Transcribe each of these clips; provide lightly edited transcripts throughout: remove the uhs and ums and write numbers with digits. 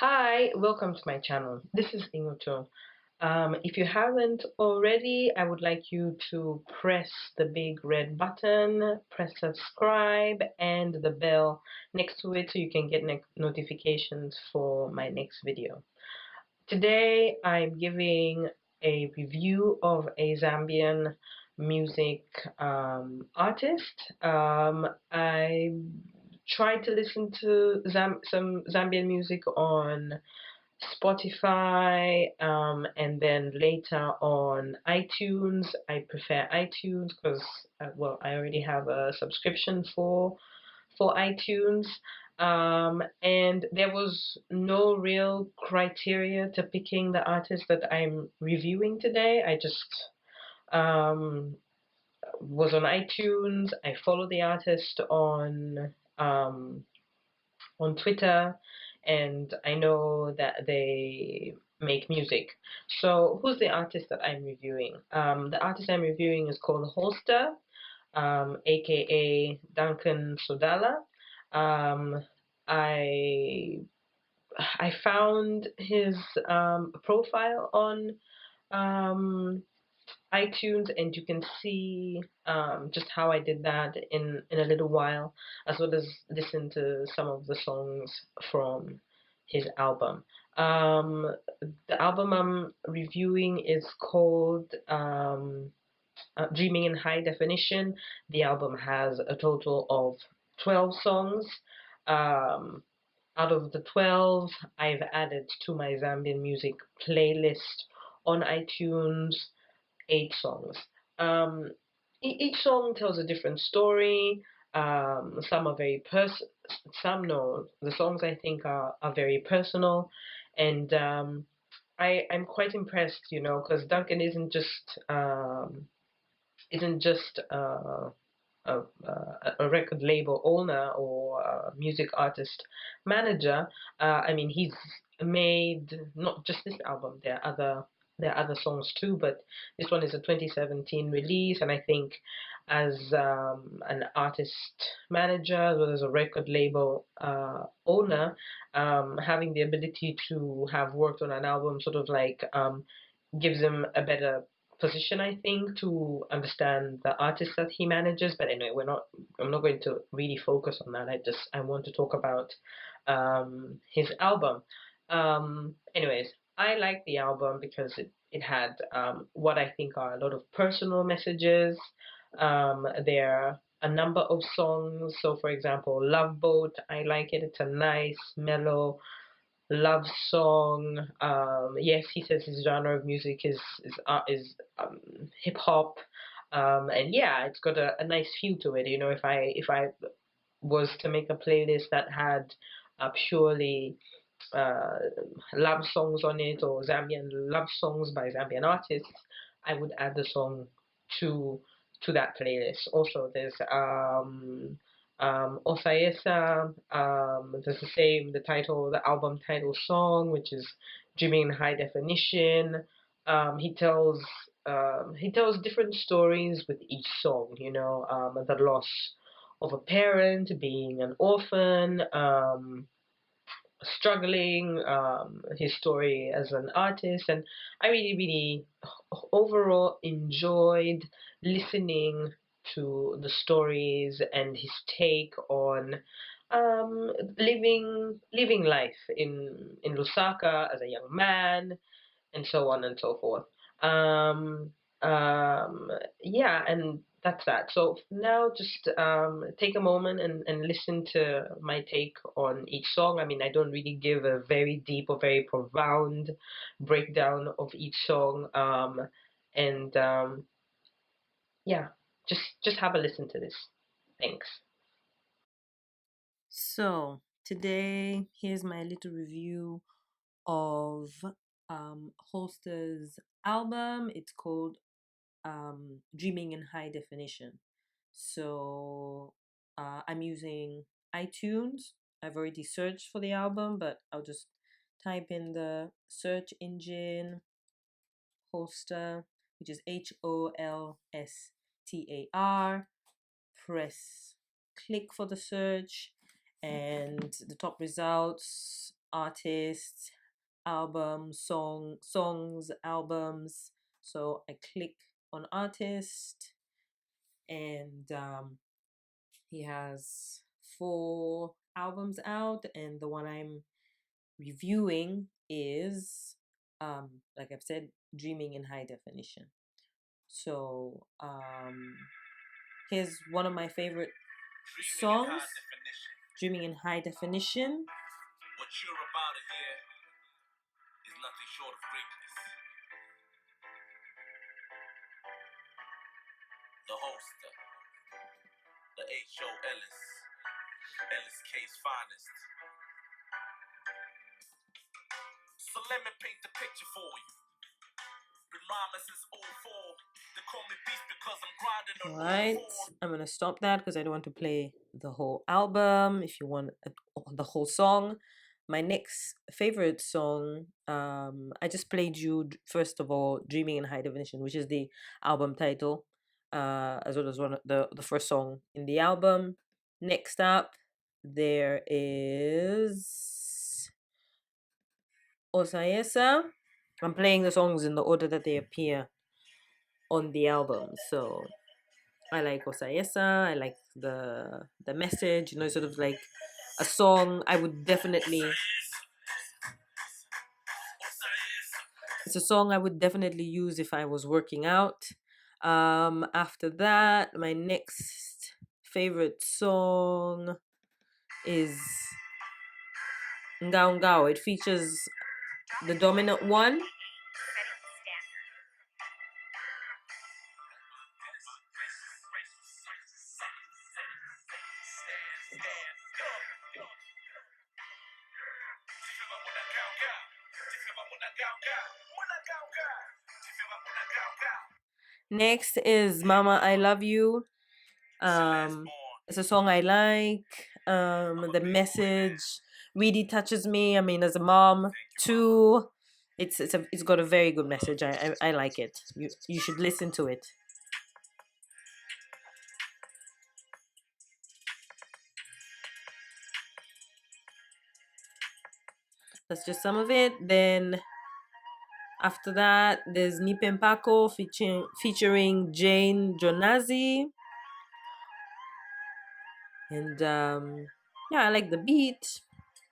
Hi, welcome to my channel. This is Inutu. If you haven't already, I would like you to press the big red button, press subscribe, and the bell next to it so you can get notifications for my next video. Today, I'm giving a review of a Zambian music artist. I tried to listen to some Zambian music on Spotify, and then later on iTunes. I prefer iTunes because, well, I already have a subscription for iTunes. And there was no real criteria to picking the artist that I'm reviewing today. I just um, was on iTunes. I follow the artist on Twitter, and I know that they make music. So, who's the artist that I'm reviewing? The artist I'm reviewing is called Holstar, aka Duncan Sodala. Um, I I found his profile on um, iTunes, and you can see just how I did that in a little while, as well as listen to some of the songs from his album. Um, the album I'm reviewing is called Dreaming in High Definition. The album has a total of 12 songs. Um, Out of the 12, I've added to my Zambian music playlist on iTunes 8 songs. Um, each song tells a different story. Some are very some no. The songs I think are very personal, and I'm quite impressed, because Duncan isn't just a record label owner or a music artist manager. I mean, he's made not just this album. There are other songs too, but this one is a 2017 release, and I think as an artist manager as well as a record label owner, having the ability to have worked on an album sort of like gives him a better position, I think, to understand the artists that he manages. But anyway, I'm not going to really focus on that. I want to talk about his album. Anyways, I like the album because it had what I think are a lot of personal messages. There are a number of songs. So, for example, Love Boat, I like it. It's a nice, mellow love song. Yes, he says his genre of music is hip hop, and yeah, it's got a nice feel to it. If I was to make a playlist that had purely uh, love songs on it or Zambian love songs by Zambian artists, I would add the song to to that playlist. Also, there's Osayesa, there's the album title song, which is Dreaming in High Definition. He tells different stories with each song, the loss of a parent, being an orphan, struggling, his story as an artist, and I really, really overall enjoyed listening to the stories and his take on living life in Lusaka as a young man, and so on and so forth. Um, yeah, and that's that. So now just take a moment and listen to my take on each song. I mean, I don't really give a very deep or very profound breakdown of each song. And yeah, just have a listen to this. Thanks. So, today, here's my little review of Holster's album. It's called Dreaming in High Definition. So, I'm using iTunes. I've already searched for the album, but I'll just type in the search engine Holster, which is Holstar. Press click for the search, and the top results artists, albums, songs, albums. So I click on artist, and he has 4 albums out, and the one I'm reviewing is, like I've said, Dreaming in High Definition. So here's one of my favorite songs, Dreaming in High Definition. What you're about to hear is nothing short of greatness. The Holstar, the H.O. Ellis K's finest. So let me paint the picture for you. Been rhyming since 04. They call me beast because I'm grinding on. Alright, I'm gonna stop that because I don't want to play the whole album. If you want the whole song, my next favorite song, I just played you first of all Dreaming in High Definition, which is the album title, as well as one of the first song in the album. Next up, there is Osayesa. I'm playing the songs in the order that they appear on the album. So I like Osayesa. I like the message, you know, sort of like a song I would definitely, it's a song I would definitely use if I was working out. After that, my next favorite song is Ngao Ngao. It features the dominant one. Next is Mama I Love You. It's a song I like. The message really touches me. I mean, as a mom too, it's got a very good message. I like it. You should listen to it. That's just some of it. Then after that, there's Nipe Mpako featuring Jane Jonazi. And yeah, I like the beat.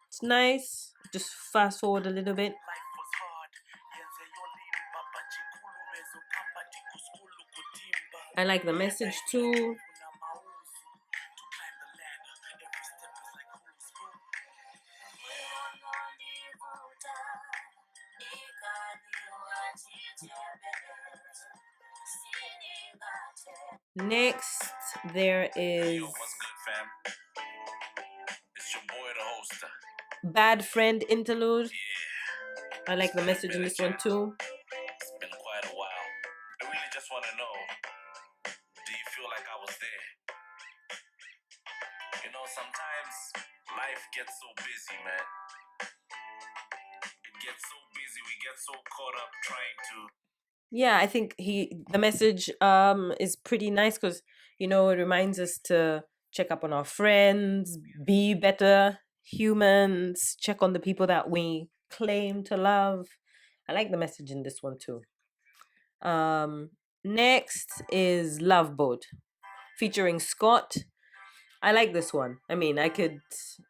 It's nice. Just fast forward a little bit. I like the message too. Next, there is Bad Friend Interlude. I like the message in this one too. It's been quite a while. I really just want to know, do you feel like I was there? You know, sometimes life gets so busy, man. It gets so busy, we get so caught up trying to. Yeah, I think the message is pretty nice because, you know, it reminds us to check up on our friends, be better humans, check on the people that we claim to love. I like the message in this one too. Next is Love Boat featuring Scott. I like this one. I mean, I could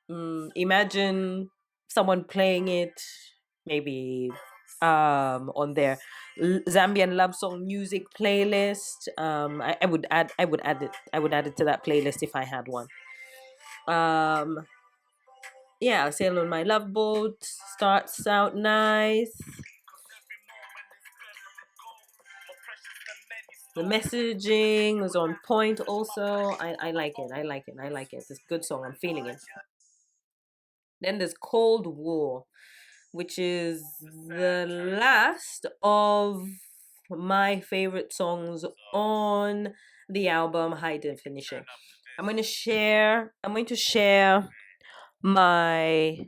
imagine someone playing it maybe on their Zambian love song music playlist. I would add it to that playlist if I had one. Yeah, Sail on My Love Boat starts out nice. The messaging was on point also. I like it. I like it. I like it. It's a good song. I'm feeling it. Then there's Cold War, which is the last of my favorite songs on the album High Definition. I'm going to share my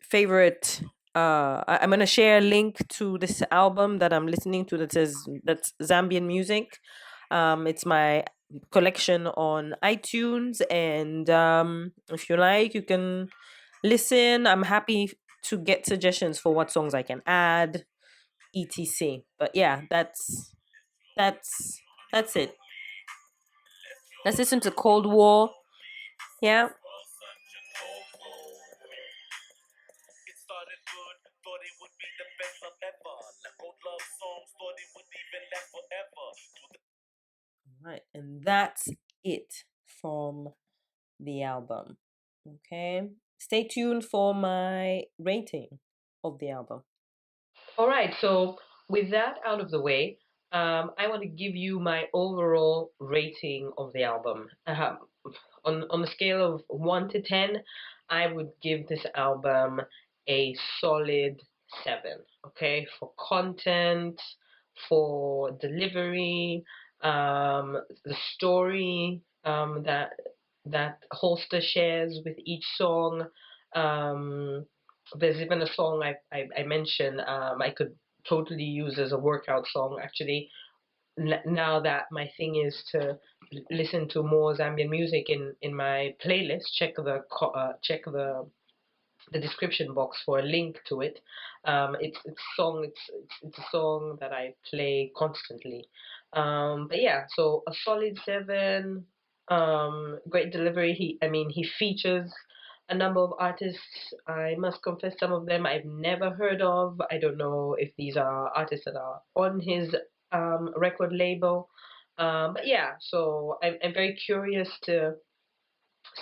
favorite I'm going to share a link to this album that I'm listening to that's Zambian music. It's my collection on iTunes, and if you like, you can listen. I'm happy to get suggestions for what songs I can add, etc. But yeah, that's that's it. Let's listen to Cold War. Yeah. Right, and that's it from the album. Okay, stay tuned for my rating of the album. All right, so with that out of the way, I want to give you my overall rating of the album. On the scale of 1 to 10, I would give this album a solid 7. Okay, for content, for delivery, the story that Holster shares with each song. Um, there's even a song I mentioned I could totally use as a workout song actually. Now that my thing is to listen to more Zambian music in my playlist, check the description box for a link to it. It's a song that I play constantly. But yeah, so a solid 7. Great delivery. He features a number of artists. I must confess, some of them I've never heard of. I don't know if these are artists that are on his record label. But yeah, so I'm very curious to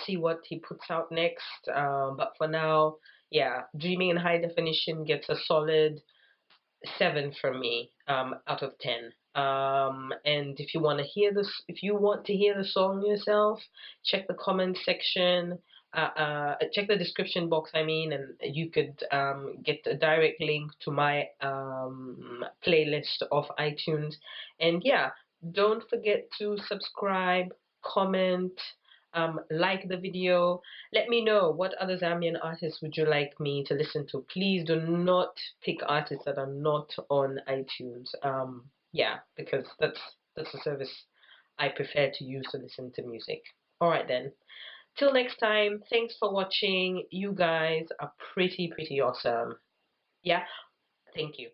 see what he puts out next. But for now, yeah, Dreaming in High Definition gets a solid 7 from me, out of 10. And if you want to hear the song yourself, check the comment section. Check the description box. And you could get a direct link to my playlist of iTunes. And yeah, don't forget to subscribe, comment, like the video. Let me know what other Zambian artists would you like me to listen to. Please do not pick artists that are not on iTunes. Yeah, because that's a service I prefer to use to listen to music. All right then. Till next time, thanks for watching. You guys are pretty awesome. Yeah, thank you.